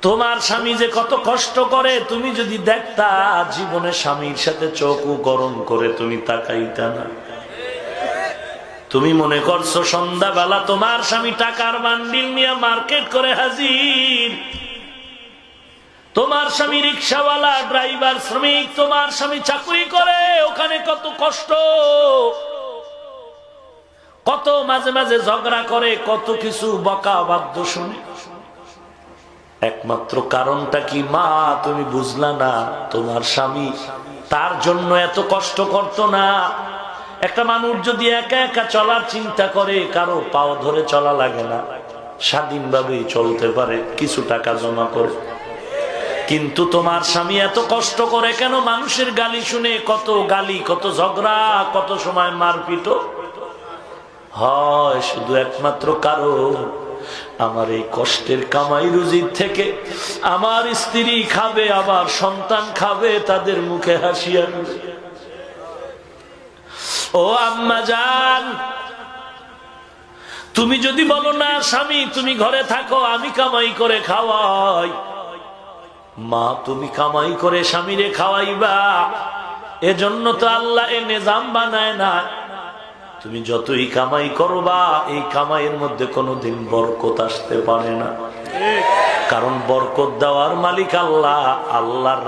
তোমার স্বামী যে কত কষ্ট করে তুমি যদি দেখতা, জীবনে স্বামীর সাথে চোখও গরম করে তুমি তাকাইতা না। তুমি মনে করছো সন্ধ্যাবেলা তোমার স্বামী টাকার বান্ডিল নিয়ে মার্কেট করে হাজির, তোমার স্বামী রিক্সাওয়ালা, ড্রাইভার, শ্রমিক, তোমার স্বামী চাকরি করে, ওখানে কত কষ্ট, কত মাঝে মাঝে ঝগড়া করে, কত কিছু বকা বাদ্য শুনে। একমাত্র কারণটা কি মা? তুমি বুঝলা না, তোমার স্বামী তার জন্য এত কষ্ট করতো না। একটা মানুষ যদি একা একা চলার চিন্তা করে, কারো পাও ধরে চলা লাগে না, স্বাধীনভাবেই চলতে পারে কিছু টাকা জমা করে। কিন্তু তোমার স্বামী এত কষ্ট করে কেন? মানুষের গালি শুনে, কত গালি, কত ঝগড়া, কত সময় মারপিট হয়। শুধু একমাত্র কারণ, আমার এই কষ্টের কামাই রুজির থেকে আমার স্ত্রী খাবে, আবার সন্তান খাবে, তাদের মুখে হাসি আসবে। ও আম্মা জান, তুমি যদি বলো না স্বামী তুমি ঘরে থাকো, আমি কামাই করে খাওয়াই, মা তুমি কামাই করে স্বামীরে খাওয়াইবা, এজন্য তো আল্লাহ এ নিজাম বানায় না। তুমি যতই কামাই করবা, এই কামাইয়ের মধ্যে কোনোদিন বরকত আসতে পারে না, কারণ বরকত দেওয়ার মালিক আল্লাহ। আল্লাহর